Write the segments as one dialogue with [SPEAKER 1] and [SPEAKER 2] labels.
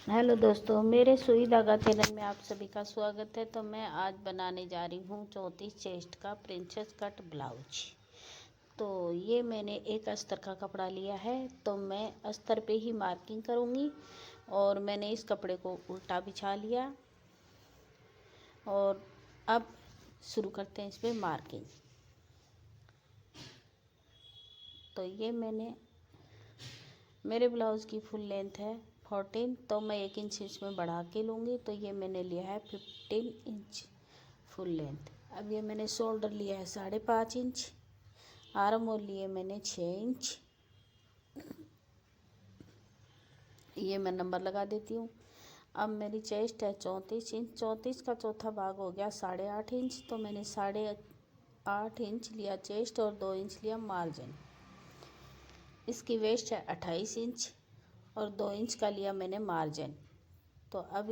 [SPEAKER 1] Hello दोस्तों, मेरे सुई धागा चैनल में आप सभी का स्वागत है। तो मैं आज बनाने जा रही हूँ 34 चेस्ट का प्रिंसेस कट ब्लाउज। तो ये मैंने एक अस्तर का कपड़ा लिया है, तो मैं अस्तर पे ही मार्किंग करूँगी। और मैंने इस कपड़े को उल्टा बिछा लिया और अब शुरू करते हैं इस पर मार्किंग। तो ये मेरे ब्लाउज़ की फुल लेंथ है 14, तो मैं 1 इंच इसमें बढ़ा के लूँगी। तो ये मैंने लिया है 15 इंच फुल लेंथ। अब ये मैंने शोल्डर लिया है 5.5 इंच, आर्म होल लिए मैंने 6 इंच। ये मैं नंबर लगा देती हूँ। अब मेरी चेस्ट है 34 इंच, 34 का चौथा भाग हो गया 8.5 इंच। तो मैंने 8.5 इंच लिया चेस्ट और 2 इंच लिया मार्जिन। इसकी वेस्ट है 28 इंच और 2 इंच का लिया मैंने मार्जिन। तो अब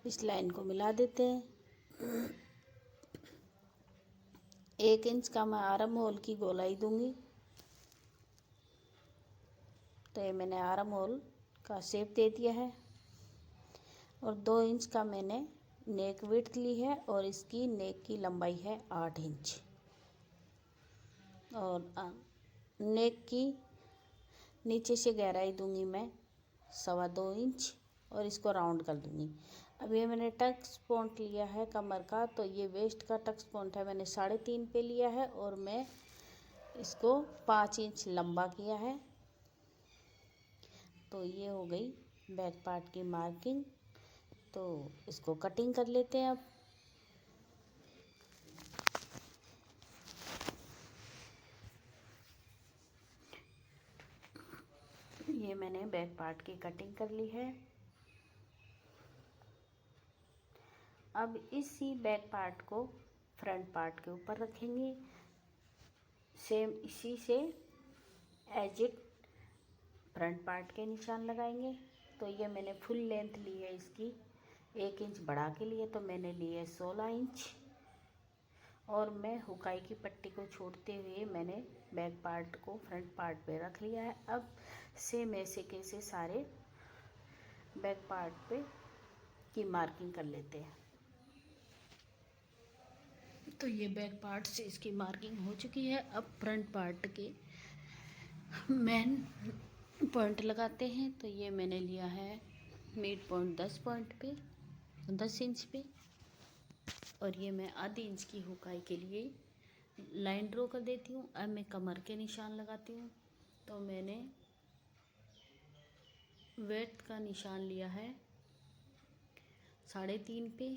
[SPEAKER 1] इस लाइन को मिला देते हैं। 1 इंच का मैं आर्म होल की गोलाई दूंगी। तो ये मैंने आर्म होल का शेप दे दिया है। और 2 इंच का मैंने नेक विड्थ ली है और इसकी नेक की लंबाई है 8 इंच। और नेक की नीचे से गहराई दूंगी मैं 2.25 इंच और इसको राउंड कर दूंगी। अब ये मैंने टक्स पॉइंट लिया है कमर का, तो ये वेस्ट का टक्स पॉइंट है मैंने 3.5 पे लिया है और मैं इसको 5 इंच लंबा किया है। तो ये हो गई बैक पार्ट की मार्किंग। तो इसको कटिंग कर लेते हैं अब। ये मैंने बैक पार्ट की कटिंग कर ली है। अब इसी बैक पार्ट को फ्रंट पार्ट के ऊपर रखेंगे। सेम इसी से एज इट फ्रंट पार्ट के निशान लगाएंगे। तो ये मैंने फुल लेंथ ली है इसकी, 1 इंच बढ़ा के लिए। तो मैंने लिए 16 इंच और मैं हुकाई की पट्टी को छोड़ते हुए मैंने बैक पार्ट को फ्रंट पार्ट पे रख लिया है। अब सेम ऐसे कैसे सारे बैक पार्ट पे की मार्किंग कर लेते हैं। तो ये बैक पार्ट से इसकी मार्किंग हो चुकी है। अब फ्रंट पार्ट के मेन पॉइंट लगाते हैं। तो ये मैंने लिया है मिड पॉइंट 10 पॉइंट पे 10 इंच पे। और ये मैं आधी इंच की हुकाई के लिए लाइन ड्रॉ कर देती हूँ। अब मैं कमर के निशान लगाती हूँ। तो मैंने वेट का निशान लिया है 3.5 पे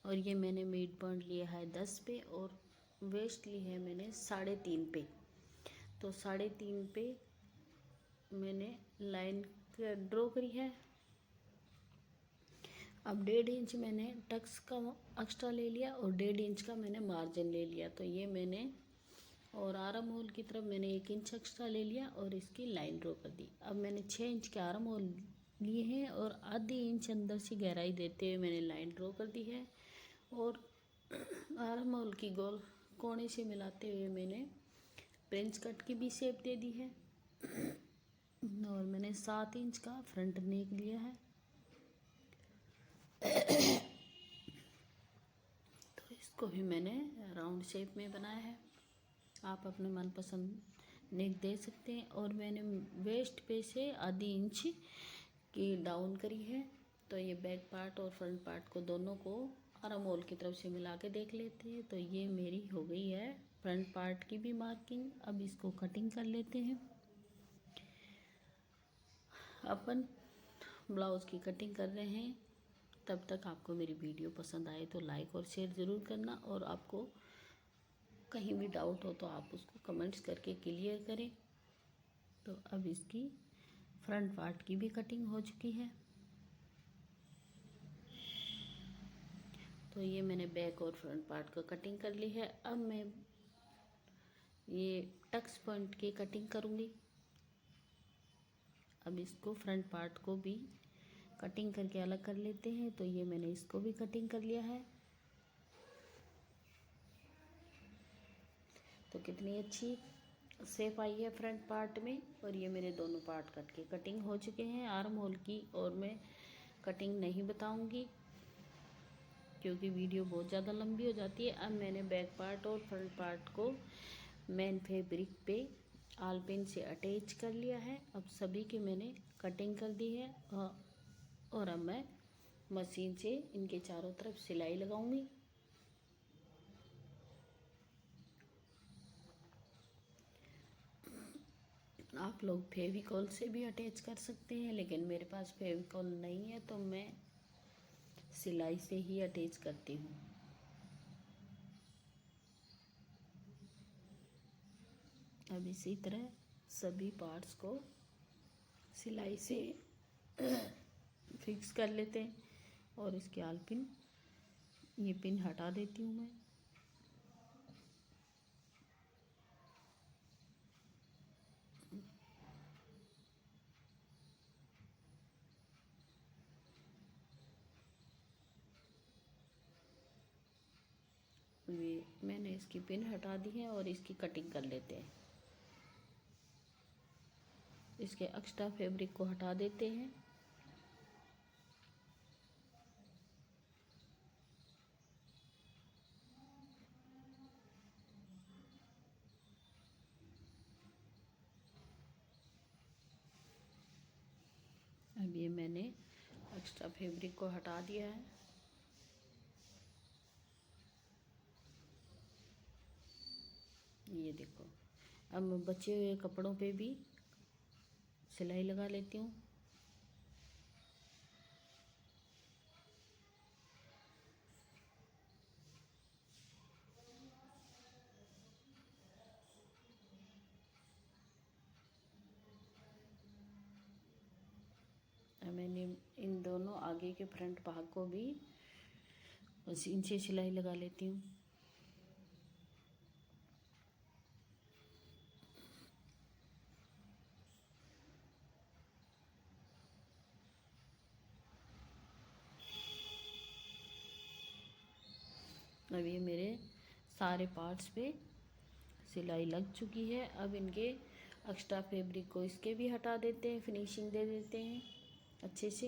[SPEAKER 1] और ये मैंने मिड पॉइंट लिया है 10 पे और वेस्ट ली है मैंने 3.5 पे। तो 3.5 पे मैंने लाइन ड्रॉ करी है। अब 1.5 इंच मैंने टक्स का एक्स्ट्रा ले लिया और 1.5 इंच का मैंने मार्जिन ले लिया। तो ये मैंने और आर्म होल की तरफ मैंने 1 इंच एक्स्ट्रा ले लिया और इसकी लाइन ड्रॉ कर दी। अब मैंने 6 इंच के आर्म होल लिए हैं और आधी इंच अंदर से गहराई देते हुए मैंने लाइन ड्रॉ कर दी है। और आर्म होल की गोल कोने से मिलाते हुए मैंने प्रिंस कट की भी शेप दे दी है। और मैंने 7 इंच का फ्रंट नेक लिया है। तो इसको भी मैंने राउंड शेप में बनाया है। आप अपने मनपसंद नेक दे सकते हैं। और मैंने वेस्ट पे से आधी इंच की डाउन करी है। तो ये बैक पार्ट और फ्रंट पार्ट को दोनों को आर्म होल की तरफ से मिला के देख लेते हैं। तो ये मेरी हो गई है फ्रंट पार्ट की भी मार्किंग। अब इसको कटिंग कर लेते हैं। अपन ब्लाउज़ की कटिंग कर रहे हैं। तब तक आपको मेरी वीडियो पसंद आए तो लाइक और शेयर ज़रूर करना। और आपको कहीं भी डाउट हो तो आप उसको कमेंट्स करके क्लियर करें। तो अब इसकी फ्रंट पार्ट की भी कटिंग हो चुकी है। तो ये मैंने बैक और फ्रंट पार्ट का कटिंग कर ली है। अब मैं ये टक्स पॉइंट की कटिंग करूँगी। अब इसको फ्रंट पार्ट को भी कटिंग करके अलग कर लेते हैं। तो ये मैंने इसको भी कटिंग कर लिया है। तो कितनी अच्छी शेप आई है फ्रंट पार्ट में। और ये मेरे दोनों पार्ट कट के कटिंग हो चुके हैं आर्म होल की। और मैं कटिंग नहीं बताऊंगी क्योंकि वीडियो बहुत ज़्यादा लंबी हो जाती है। अब मैंने बैक पार्ट और फ्रंट पार्ट को मेन फैब्रिक पे आलपिन से अटैच कर लिया है। अब सभी की मैंने कटिंग कर दी है और अब मैं मशीन से इनके चारों तरफ सिलाई लगाऊंगी। आप लोग फेविकॉल से भी अटैच कर सकते हैं, लेकिन मेरे पास फेविकॉल नहीं है तो मैं सिलाई से ही अटैच करती हूँ। अब इसी तरह सभी पार्ट्स को सिलाई से फिक्स कर लेते हैं। और इसके आलपिन ये पिन हटा देती हूँ मैं। ये मैंने इसकी पिन हटा दी है और इसकी कटिंग कर लेते हैं। इसके एक्स्ट्रा फैब्रिक को हटा देते हैं। अब ये मैंने एक्स्ट्रा फैब्रिक को हटा दिया है। ये देखो, अब मैं बचे हुए कपड़ों पे भी सिलाई लगा लेती हूँ। अब मैंने इन दोनों आगे के फ्रंट भाग को भी मशीन से सिलाई लगा लेती हूँ। अब ये मेरे सारे पार्ट्स पे सिलाई लग चुकी है। अब इनके एक्स्ट्रा फैब्रिक को इसके भी हटा देते हैं, फिनिशिंग दे देते हैं अच्छे से।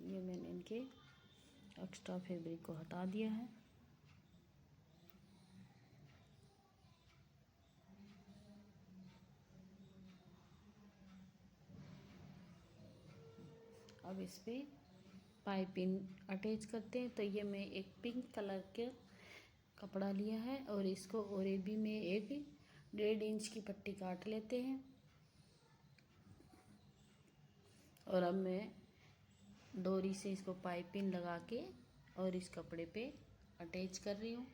[SPEAKER 1] ये मैंने इनके एक्स्ट्रा फैब्रिक को हटा दिया है। अब इस पर पाइपिंग अटैच करते हैं। तो ये मैं एक पिंक कलर के कपड़ा लिया है और इसको ओरेबी में एक 1.5 इंच की पट्टी काट लेते हैं। और अब मैं डोरी से इसको पाइपिंग लगा के और इस कपड़े पे अटैच कर रही हूँ।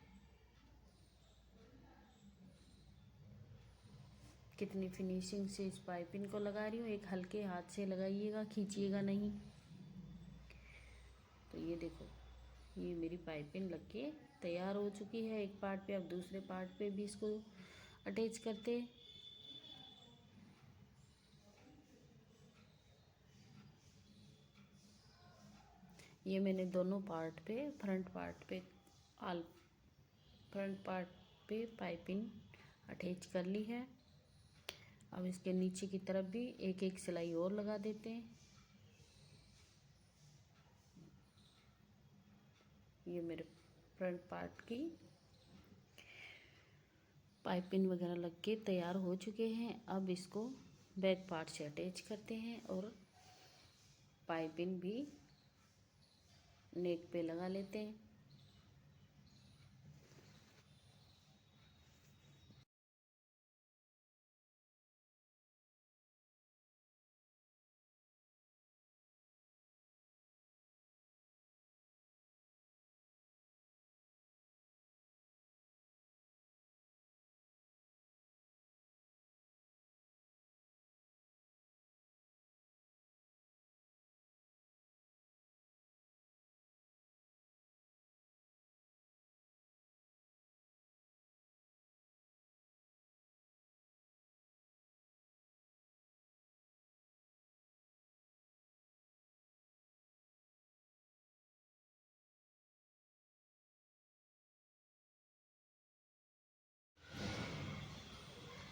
[SPEAKER 1] कितनी फिनिशिंग से इस पाइपिंग को लगा रही हूँ। एक हल्के हाथ से लगाइएगा, खींचिएगा नहीं। तो ये देखो, ये मेरी पाइपिंग लग के तैयार हो चुकी है एक पार्ट पे। अब दूसरे पार्ट पे भी इसको अटैच करते हैं। ये मैंने दोनों पार्ट पे फ्रंट पार्ट पे पाइपिंग अटैच कर ली है। अब इसके नीचे की तरफ भी एक एक सिलाई और लगा देते हैं। ये मेरे फ्रंट पार्ट की पाइपिंग वगैरह लग के तैयार हो चुके हैं। अब इसको बैक पार्ट से अटैच करते हैं और पाइपिंग भी नेक पे लगा लेते हैं।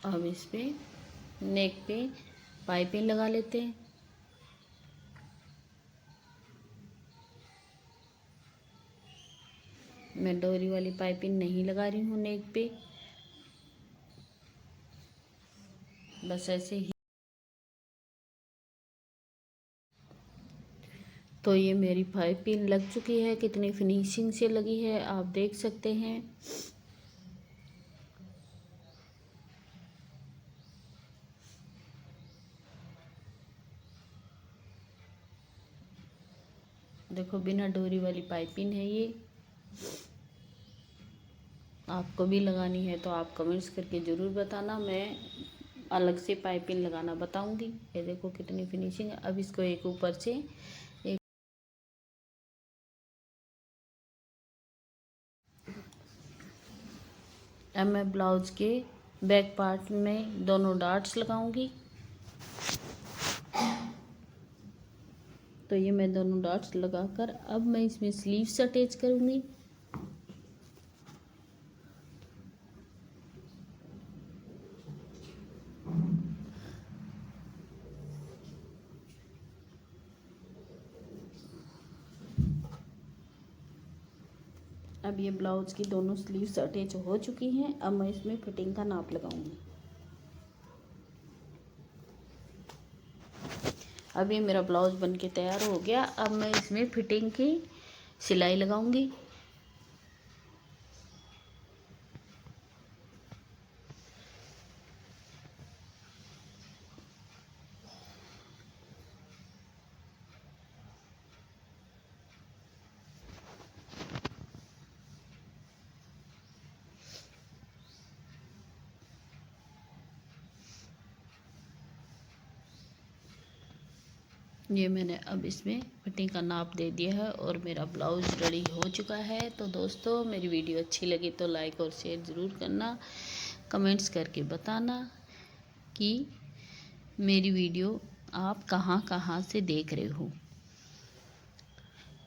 [SPEAKER 1] अब इस पे नेक पे पाइपिंग लगा लेते हैं। मैं डोरी वाली पाइपिंग नहीं लगा रही हूँ नेक पे, बस ऐसे ही। तो ये मेरी पाइपिंग लग चुकी है, कितनी फिनिशिंग से लगी है आप देख सकते हैं। देखो बिना डोरी वाली पाइपिंग है ये। आपको भी लगानी है तो आप कमेंट्स करके ज़रूर बताना, मैं अलग से पाइपिंग लगाना बताऊंगी। ये देखो कितनी फिनिशिंग है। अब इसको एक ऊपर से एक अब मैं ब्लाउज के बैक पार्ट में दोनों डॉट्स लगाऊंगी। तो ये मैं दोनों डॉट्स लगाकर अब मैं इसमें स्लीव्स अटैच करूंगी। अब ये ब्लाउज की दोनों स्लीव्स अटैच हो चुकी हैं। अब मैं इसमें फिटिंग का नाप लगाऊंगी। अब ये मेरा ब्लाउज बनके तैयार हो गया। अब मैं इसमें फिटिंग की सिलाई लगाऊंगी। ये मैंने अब इसमें फिटिंग का नाप दे दिया है और मेरा ब्लाउज रेडी हो चुका है। तो दोस्तों मेरी वीडियो अच्छी लगी तो लाइक और शेयर ज़रूर करना, कमेंट्स करके बताना कि मेरी वीडियो आप कहाँ कहाँ से देख रहे हो।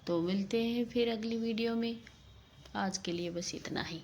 [SPEAKER 1] तो मिलते हैं फिर अगली वीडियो में। आज के लिए बस इतना ही।